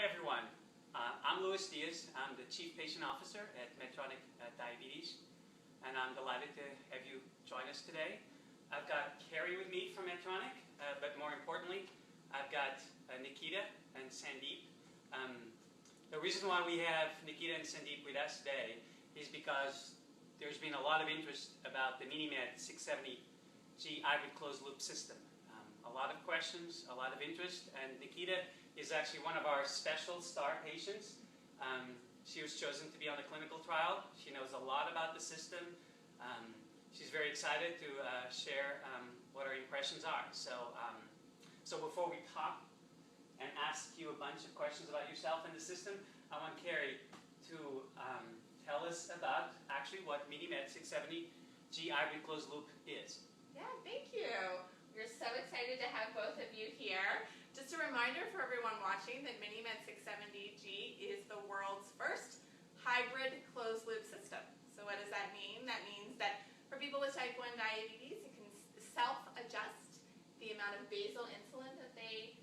Hi everyone, I'm Luis Diaz. I'm the Chief Patient Officer at Medtronic Diabetes, and I'm delighted to have you join us today. I've got Carrie with me from Medtronic, but more importantly, I've got Nikita and Sandeep. The reason why we have Nikita and Sandeep with us today is because there's been a lot of interest about the MiniMed 670G hybrid closed loop system. A lot of questions, a lot of interest, and Nikita is actually one of our special star patients. She was chosen to be on the clinical trial. She knows a lot about the system. She's very excited to share what her impressions are. So before we talk and ask you a bunch of questions about yourself and the system, I want Carrie to tell us about actually what MiniMed 670G hybrid closed loop is. Yeah, thank you. We're so excited to have both of you here. Just a reminder for everyone watching that MiniMed 670G is the world's first hybrid closed loop system. So what does that mean? That means that for people with type 1 diabetes, you can self-adjust the amount of basal insulin that they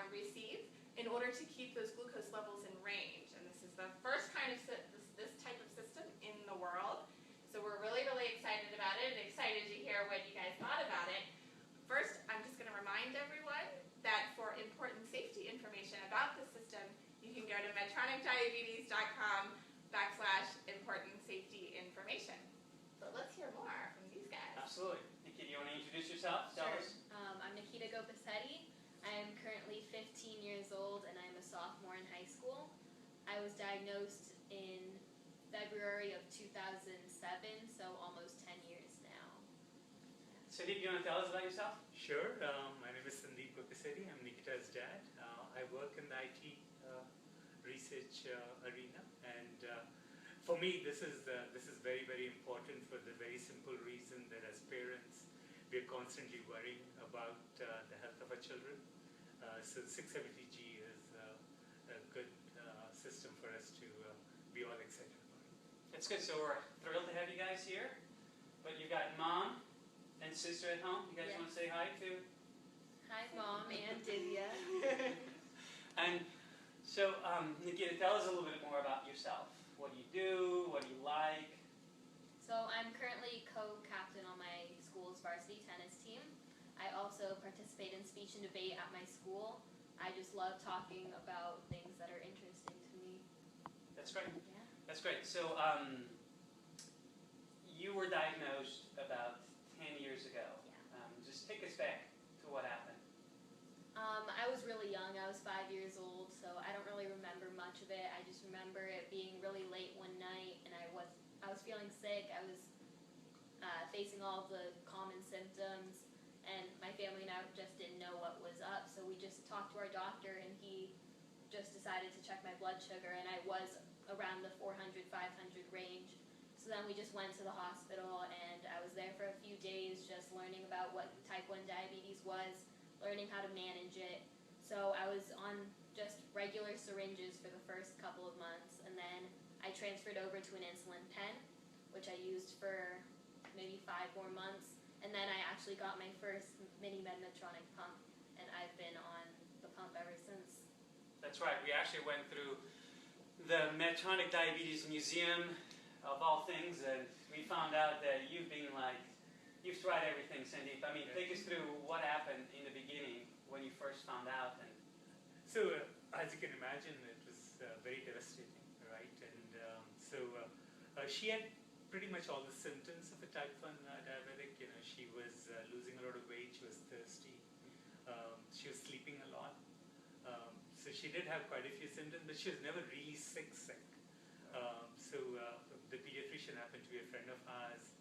receive in order to keep those glucose levels in range. And this is the first kind of this type of system in the world. So we're really, really excited about it and excited to hear what you guys thought about it. First, I'm just going to remind everyone that for important safety information about the system, you can go to medtronicdiabetes.com/important safety information. So let's hear more from these guys. Absolutely. Nikita, you want to introduce yourself? Sure. I'm Nikita Gopisetti. I am currently 15 years old and I'm a sophomore in high school. I was diagnosed in February of 2007, so almost 10 years now. Sandeep, you want to tell us about yourself? Sure. My name is Sandeep Gopisetti. I'm Nikita's dad. I work in the IT research arena, and for me, this is very, very important for the very simple reason that as parents, we're constantly worrying about the health of our children. So 670G is a good system for us to be all excited about. That's good. So we're thrilled to have you guys here. But you've got mom and sister at home. You guys want to say hi to? Hi, Mom and Divya. And so, Nikita, tell us a little bit more about yourself. What do you do? What do you like? So I'm currently co-captain on my school's varsity tennis team. I also participate in speech and debate at my school. I just love talking about things that are interesting to me. That's great. Yeah. That's great. So, you were diagnosed about 10 years ago. Yeah. Just take us back to what happened. I was really young. I was 5 years old, so I don't really remember much of it. I just remember it being really late one night, and I was feeling sick. I was facing all the common symptoms, and my family and I just didn't know what was up. So we just talked to our doctor, and he just decided to check my blood sugar, and I was around the 400, 500 range. So then we just went to the hospital, and I was there for a few days just learning about what type 1 diabetes was, learning how to manage it. So I was on just regular syringes for the first couple of months, and then I transferred over to an insulin pen, which I used for maybe 5 more months, and then I actually got my first MiniMed Medtronic pump, and I've been on the pump ever since. That's right. We actually went through the Medtronic Diabetes Museum, of all things, and we found out that you've tried everything, Sandeep. I mean, take us through what happened in the beginning when you first found out. And So, as you can imagine, it was very devastating, right? And she had pretty much all the symptoms of a type 1 diabetic. You know, she was losing a lot of weight. She was thirsty. She was sleeping a lot. So she did have quite a few symptoms, but she was never really sick. The pediatrician happened to be a friend of ours,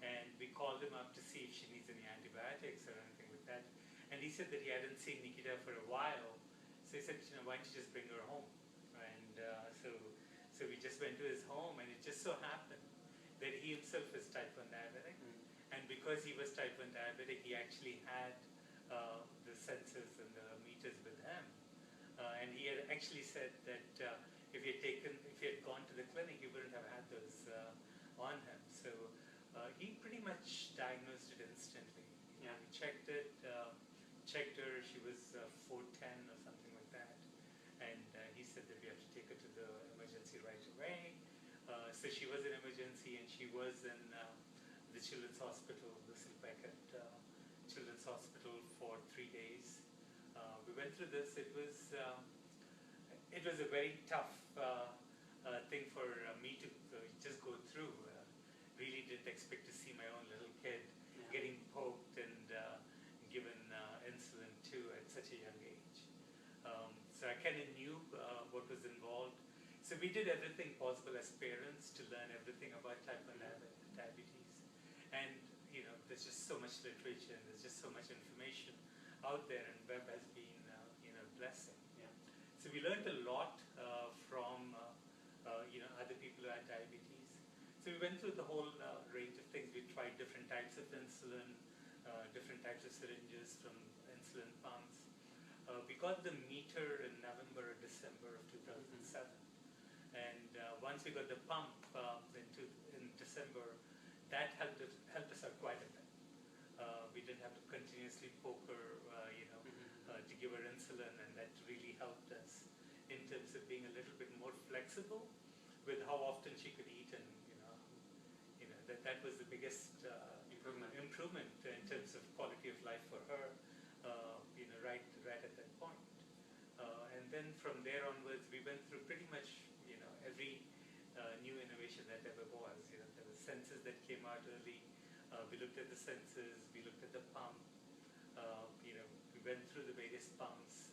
and we called him up to see if she needs any antibiotics or anything like that. And he said that he hadn't seen Nikita for a while, so he said, why don't you just bring her home? And so we just went to his home, and it just so happened that he himself is type 1 diabetic, and because he was type 1 diabetic, he actually had the sensors and the meters with him, and he had actually said that if he had gone to the clinic, he wouldn't have had those on him. So he pretty much diagnosed it instantly. Yeah. We checked her. She was 410 or something like that, and he said away. So she was in emergency, and she was in the Children's Hospital, the Silpecket Children's Hospital, for 3 days. We went through this. It was a very tough thing for me to just go through. Really didn't expect to see my own little kid getting poked and given insulin too at such a young age. So I kind of knew what was involved. So we did everything possible as parents to learn everything about type 1 diabetes. And there's just so much literature, and there's just so much information out there, and web has been a blessing. Yeah. So we learned a lot from other people who had diabetes. So we went through the whole range of things. We tried different types of insulin, different types of syringes from insulin pumps. We got the meter in November or December of 2007. And once we got the pump in December, that helped us out quite a bit. We didn't have to continuously poke her, to give her insulin, and that really helped us in terms of being a little bit more flexible with how often she could eat, and that was the biggest improvement in terms of quality of life for her, right at that point. And then from there onwards, we went through pretty much every new innovation that ever was. There were sensors that came out early. We looked at the sensors. We looked at the pump. We went through the various pumps,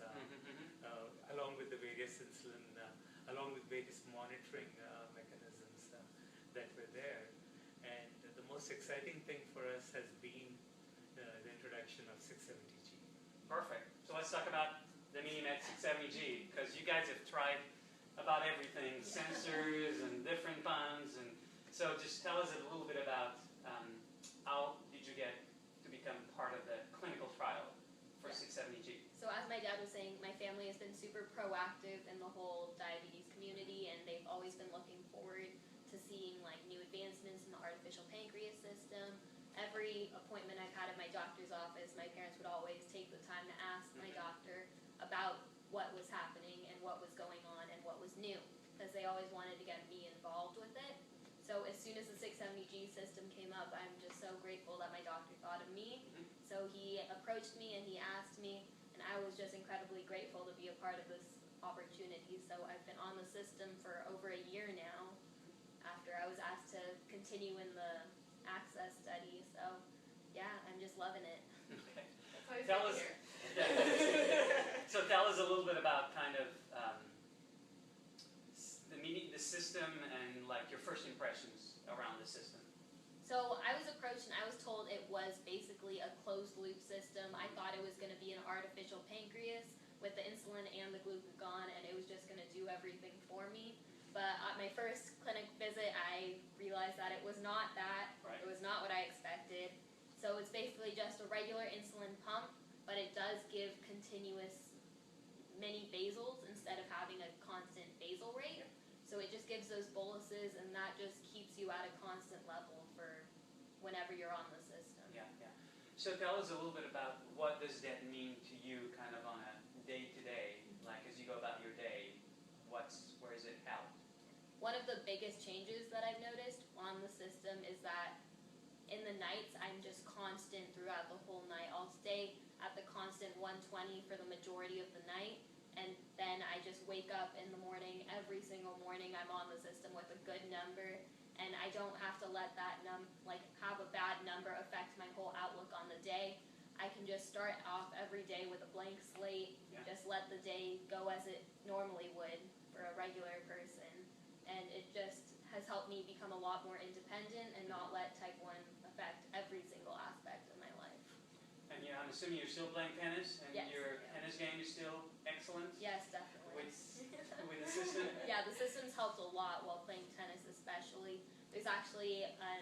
along with the various insulin, along with various monitoring mechanisms that were there. And the most exciting thing for us has been the introduction of 670G. Perfect. So let's talk about the MiniMed 670G, because you guys have tried about everything, sensors and different pumps, and so just tell us a little bit about how did you get to become part of the clinical trial for 670G? So as my dad was saying, my family has been super proactive in the whole diabetes community, and they've always been looking forward to seeing new advancements in the artificial pancreas system. Every appointment I've had at my doctor's office, my parents would always take the time to ask my doctor about what was happening and what was going on and what was new, because they always wanted to get me involved with it. So as soon as the 670G system came up, I'm just so grateful that my doctor thought of me. So he approached me and he asked me, and I was just incredibly grateful to be a part of this opportunity. So I've been on the system for over a year now, after I was asked to continue in the access study. So yeah, I'm just loving it. Okay. That's always Tell good us. to hear. So tell us a little bit about kind of the system and your first impressions around the system. So I was approached and I was told it was basically a closed loop system. I thought it was going to be an artificial pancreas with the insulin and the glucagon, and it was just going to do everything for me. But at my first clinic visit, I realized that it was not that. Right. It was not what I expected. So it's basically just a regular insulin pump, but it does give continuous mini basals instead of having a constant basal rate. So it just gives those boluses, and that just keeps you at a constant level for whenever you're on the system. Yeah. So tell us a little bit about what does that mean to you kind of on a day-to-day, as you go about your day, where is it helped? One of the biggest changes that I've noticed on the system is that in the nights, I'm just constant throughout the whole night. I'll stay at the constant 120 for the majority of the night, and then I just wake up in the morning. Every single morning, I'm on the system with a good number, and I don't have to let that have a bad number affect my whole outlook on the day. I can just start off every day with a blank slate, just let the day go as it normally would for a regular person, and it just has helped me become a lot more independent and not let type 1 affect every single aspect of my life. And I'm assuming you're still playing tennis, and Yes, your I am. tennis game is still excellent? Yes, definitely. With the system? Yeah, the system's helped a lot while playing tennis especially. There's actually a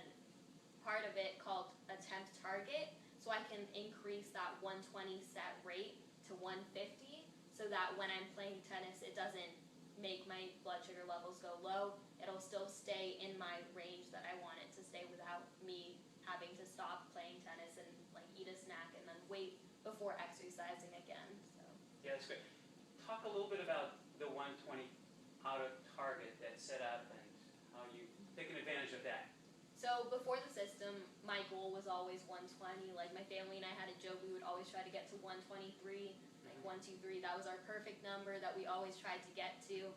part of it called attempt target, so I can increase that 120 set rate to 150, so that when I'm playing tennis, it doesn't make my blood sugar levels go low. It'll still stay in my range that I want it to stay without me having to stop playing tennis and eat a snack and then wait before exercising again. So Yeah, that's great. Talk a little bit about the 120 how to target that setup and how you taken advantage of that. So before the system, my goal was always 120. Like my family and I had a joke, we would always try to get to 123, like 123. That was our perfect number that we always tried to get to.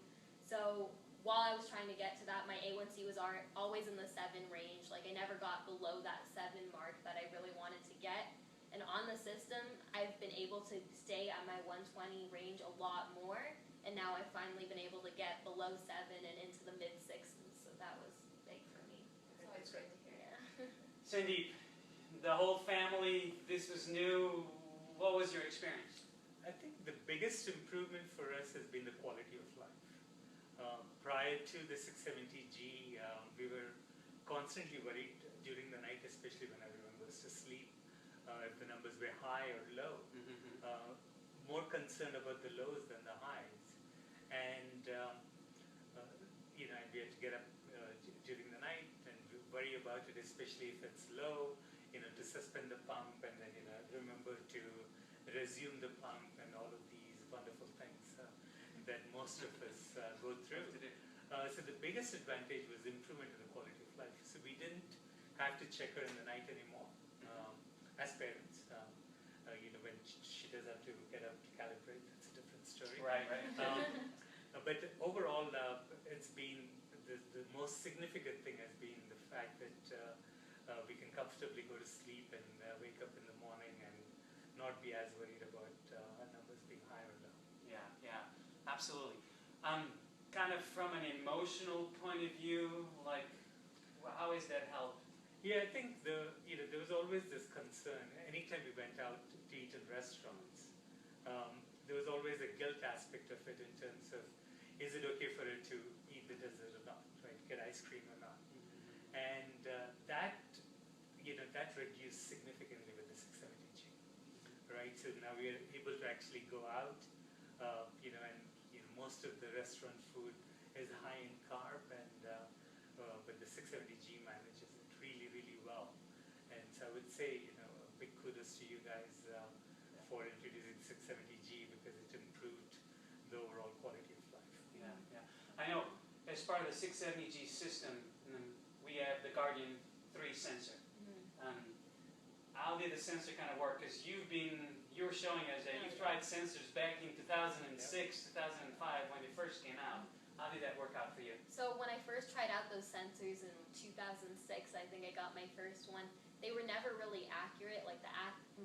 So while I was trying to get to that, my A1C was always in the 7 range. Like I never got below that 7 mark that I really wanted to get. And on the system, I've been able to stay at my 120 range a lot more. And now I've finally been able to get below 7 and into the mid-6s. So that was big for me. It's always great to hear. Yeah. Sandeep, the whole family, this was new. What was your experience? I think the biggest improvement for us has been the quality of life. Prior to the 670G, we were constantly worried during the night, especially when everyone goes to sleep, if the numbers were high or low. More concerned about the lows than the highs. And we had to get up during the night and worry about it, especially if it's low, to suspend the pump and then, remember to resume the pump and all of these wonderful things that most of us go through. So the biggest advantage was improvement in the quality of life. So we didn't have to check her in the night anymore as parents. When she does have to get up to calibrate, that's a different story. Right. But overall, it's been the most significant thing has been the fact that we can comfortably go to sleep and wake up in the morning and not be as worried about our numbers being high or low. Yeah, absolutely. Kind of from an emotional point of view, like, how has that helped? Yeah, I think there was always this concern. Anytime we went out to eat in restaurants, there was always a guilt aspect of it in terms of, is it okay for her to eat the dessert or not, right? Get ice cream or not? And that reduced significantly with the 670G, right? So now we are able to actually go out, and most of the restaurant food is high in carb, and but the 670G manages it really, really well. And so I would say, a big kudos to you guys for introducing 670G because it improved the overall quality of life. Yeah. I know, as part of the 670G system, we have the Guardian 3 sensor. How did the sensor kind of work? Because you were showing us that you've tried sensors back in 2006, 2005 when they first came out. How did that work out for you? So when I first tried out those sensors in 2006, I think I got my first one. They were never really accurate. Like the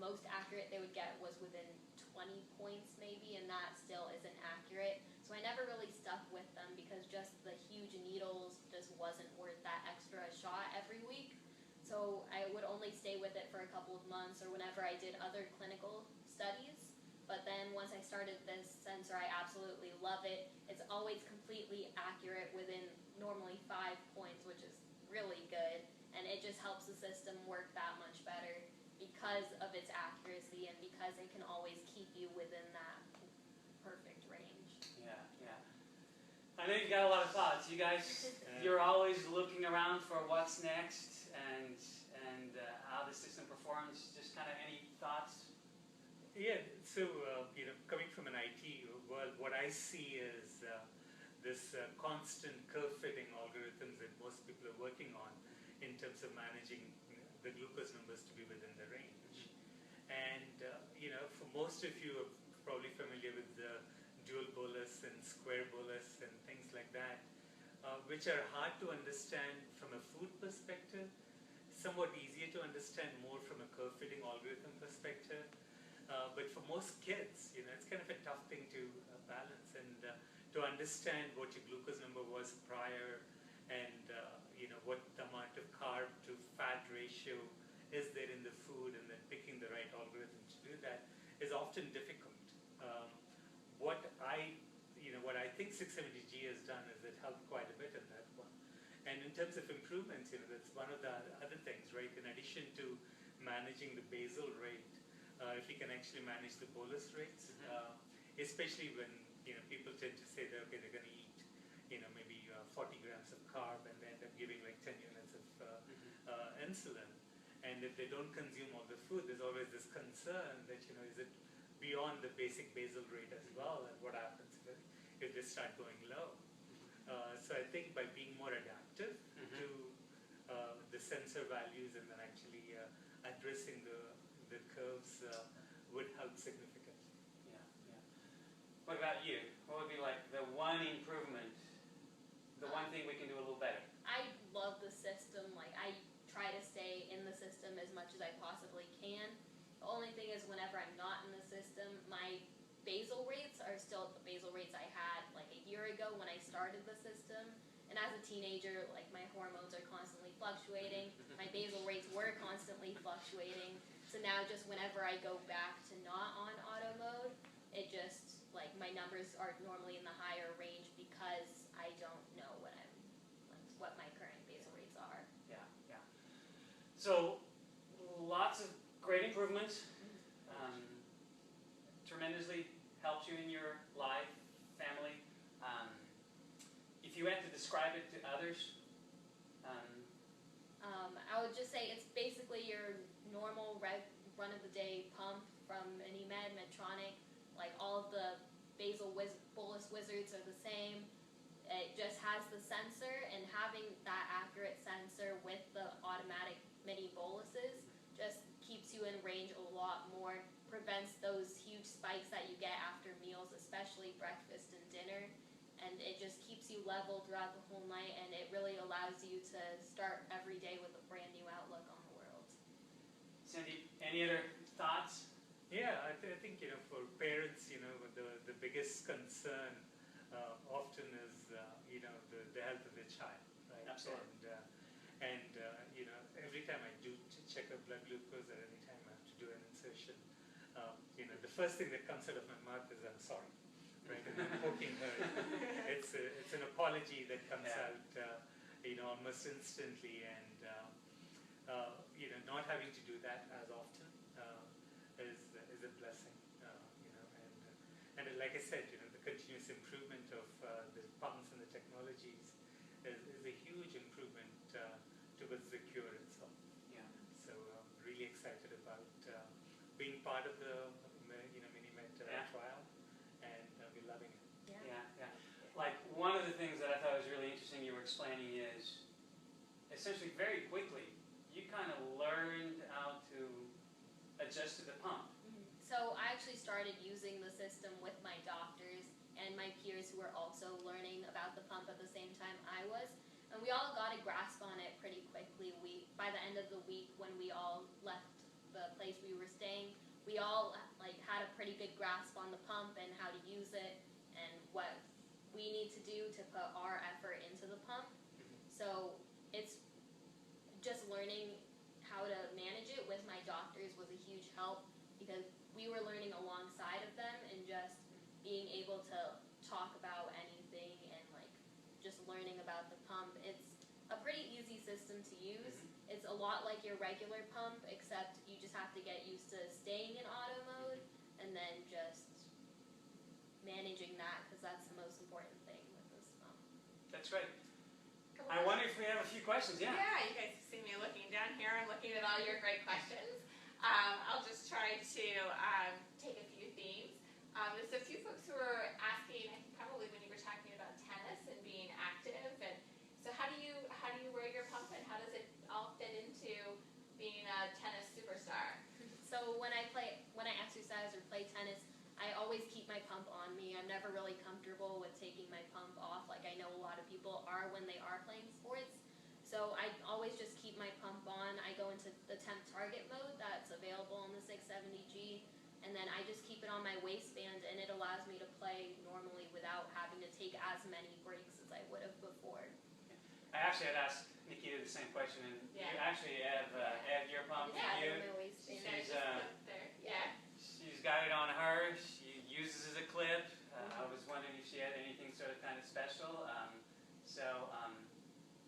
most accurate they would get was within 20 points maybe, and that still isn't accurate. So I never really stuck with them because just the huge needles just wasn't worth that extra shot every week. So I would only stay with it for a couple of months or whenever I did other clinical studies. But then once I started this sensor, I absolutely love it. It's always completely accurate within normally 5 points, which is really good. And it just helps the system work that much better because of its accuracy and because it can always keep you within that perfect range. Yeah. I know you've got a lot of thoughts. You guys, you're always looking around for what's next and how the system performs. Just kind of any thoughts? Yeah, so coming from an IT world, what I see is this constant curve fitting algorithms that most people are working on in terms of managing the glucose numbers to be within the range. And for most of you are probably familiar with the dual bolus and square bolus and things like that, which are hard to understand from a food perspective, somewhat easier to understand more from a curve fitting algorithm perspective. But for most kids, it's kind of a tough thing to balance and to understand what your glucose number was prior and what the amount of carb to fat ratio is there in the food, and then picking the right algorithm to do that is often difficult. What I think 670G has done is it helped quite a bit in that one. And in terms of improvements, that's one of the other things, right? In addition to managing the basal rate, if you can actually manage the bolus rates, especially when people tend to say that okay, they're going to eat maybe 40 grams of carb and they end up giving like 10 units of insulin, and if they don't consume all the food, there's always this concern that is it beyond the basic basal rate as well, and what happens if they start going low. So I think by being more adaptive to the sensor values and then actually addressing the curves would help significantly. Yeah, yeah. What about you? What would be like the one improvement, the one thing we can do a little better? I love the system. Like, I try to stay in the system as much as I possibly can. The only thing is whenever I'm not in the system, my basal rates are still the basal rates I had like a year ago when I started the system. And as a teenager, like, my hormones are constantly fluctuating. My basal rates were constantly fluctuating. So now just whenever I go back to not on auto mode, it just, like, my numbers are normally in the higher range because I don't know what my current basal rates are. Yeah, yeah. So, lots of great improvements. Tremendously helped you in your life, family. If you had to describe it to others, I would just say it's basically your normal run-of-the-day pump from MiniMed, Medtronic. Like, all of the bolus wizards are the same. It just has the sensor, and having that accurate sensor with the automatic mini boluses just keeps you in range a lot more, prevents those huge spikes that you get after meals, especially breakfast and dinner. And it just keeps you level throughout the whole night, and it really allows you to start every day with a brand new outlook on the world. Sandeep, any other thoughts? Yeah, I think for parents, the biggest concern often is the health of their child, right? Absolutely. And every time I do check a blood glucose, or any time I have to do an insertion, the first thing that comes out of my mouth is "I'm sorry." Right, and I'm poking her. It's an apology that comes out, almost instantly, and not having to do that as often is a blessing, and like I said, the continuous improvement of the pumps and the technologies is a huge improvement towards the cure itself. Yeah. So I'm really excited about being part of the MiniMed trial. Loving it. Yeah, yeah. Like, one of the things that I thought was really interesting you were explaining is, essentially very quickly, you kind of learned how to adjust to the pump. So I actually started using the system with my doctors and my peers who were also learning about the pump at the same time I was. And we all got a grasp on it pretty quickly. By the end of the week, when we all left the place we were staying, we all had a pretty good grasp on the pump and how to use it and what we need to do to put our effort into the pump. So it's just learning how to manage it with my doctors was a huge help, because we were learning alongside of them and just being able to talk about anything and just learning about the pump. It's a pretty easy system to use. It's a lot like your regular pump, except you just have to get used to staying in auto mode and then just managing that, because that's the most important thing with this pump. That's right. I wonder if we have a few questions. Yeah. Yeah, you guys see me looking down here. I'm looking at all your great questions. I'll just try to take a few themes. There's a few folks who are asking, I think probably when you were talking about tennis and being active, and so how do you wear your pump, and how does it all fit into being a tennis superstar? So when I exercise or play tennis, I always keep my pump on me. I'm never really comfortable with taking my pump off, like I know a lot of people are when they are playing sports. So I always just keep my pump on. I go into the temp target mode that's available on the 670G, and then I just keep it on my waistband, and it allows me to play normally without having to take as many breaks as I would have before. I actually had asked Nikita the same question, and you actually have your pump for you. On my waistband. She's got it on her. She uses as a clip. I was wondering if she had anything sort of kind of special. So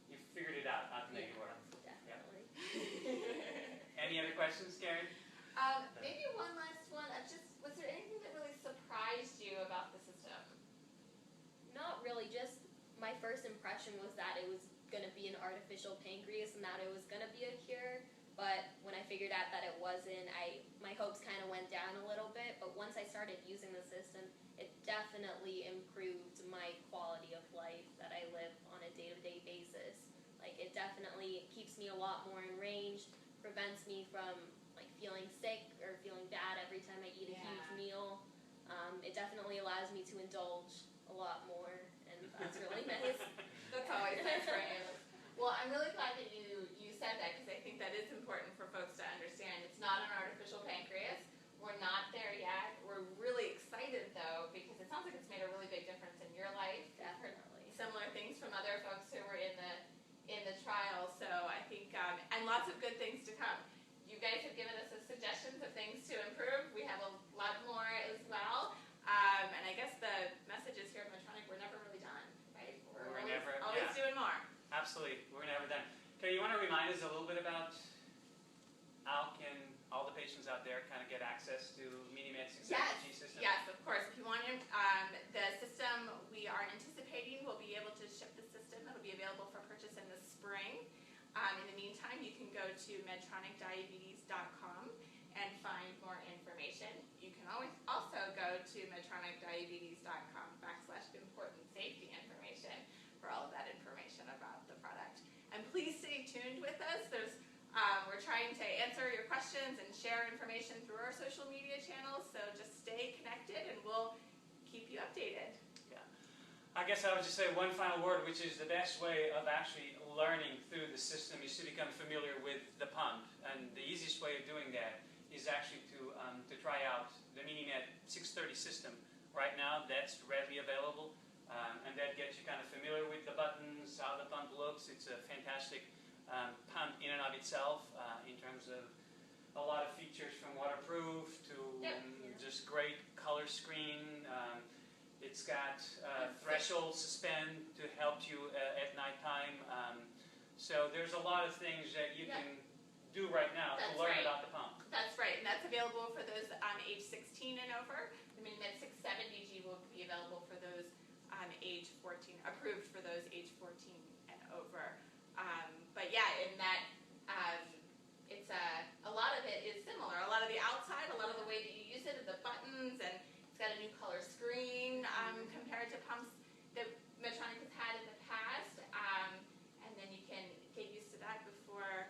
you figured it out how to make it work. Definitely. Yeah. Any other questions, Karen? Maybe one last one. Was there anything that really surprised you about the system? Not really. Just my first impression was that it was going to be an artificial pancreas and that it was going to be a cure. But when I figured out that it wasn't, my hopes kind of went down a little bit. But once I started using the system, it definitely improved my quality of life that I live on me a lot more in range, prevents me from like feeling sick or feeling bad every time I eat a huge meal. It definitely allows me to indulge a lot more, and that's really nice. That's always nice for you. Well, I'm really glad that you said that, because I think that is important for folks to understand. It's not an artificial pancreas. We're not there yet. We're really excited though, because it sounds like it's made a really big difference in your life. Definitely. Similar things from other folks who were in the trial. So I think, and lots of good things to come. You guys have given us suggestions of things to improve. We have a lot more as well. And I guess the message is here at Medtronic, we're never really done, right? We're always doing more. Absolutely, we're never done. Okay, you want to remind us a little bit about how can all the patients out there kind of get access to MiniMed 670G system? Yes, of course. If you want the system, we are anticipating we'll be able to ship the system. It'll be available for purchase in the spring. In the meantime, you can go to medtronicdiabetes.com and find more information. You can always also go to medtronicdiabetes.com/important safety information for all of that information about the product. And please stay tuned with us. We're trying to answer your questions and share information through our social media channels, so just stay connected and we'll keep you updated. Yeah. I guess I would just say one final word, which is the best way of actually learning through the system is to become familiar with the pump. And the easiest way of doing that is actually to try out the MiniMed 630 system. Right now, that's readily available, and that gets you kind of familiar with the buttons, how the pump looks. It's a fantastic pump in and of itself, in terms of a lot of features from waterproof to just great color screen. It's got threshold suspend to help you at nighttime. So there's a lot of things that you can do right now to learn about the pump. That's right, and that's available for those age 16 and over. The MiniMed 670G will be available for those age 14, approved for those age 14 and over. But yeah, in that, it's a lot of it is similar. A lot of the outside, a lot of the way that you use it, the buttons, and it's got a new color screen compared to pumps that Medtronic has had in the past. And then you can get used to that before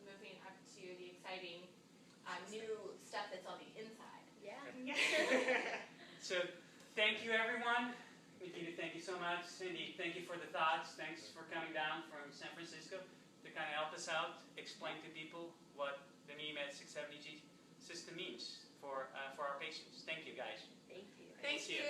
moving up to the exciting new stuff that's on the inside. Yeah. So thank you, everyone. Nikita, thank you so much. Sandeep, thank you for the thoughts. Thanks for coming down from San Francisco to kind of help us out, explain to people what the MiniMed 670G system means for our patients. Thank you, guys. Thank you. Thank you.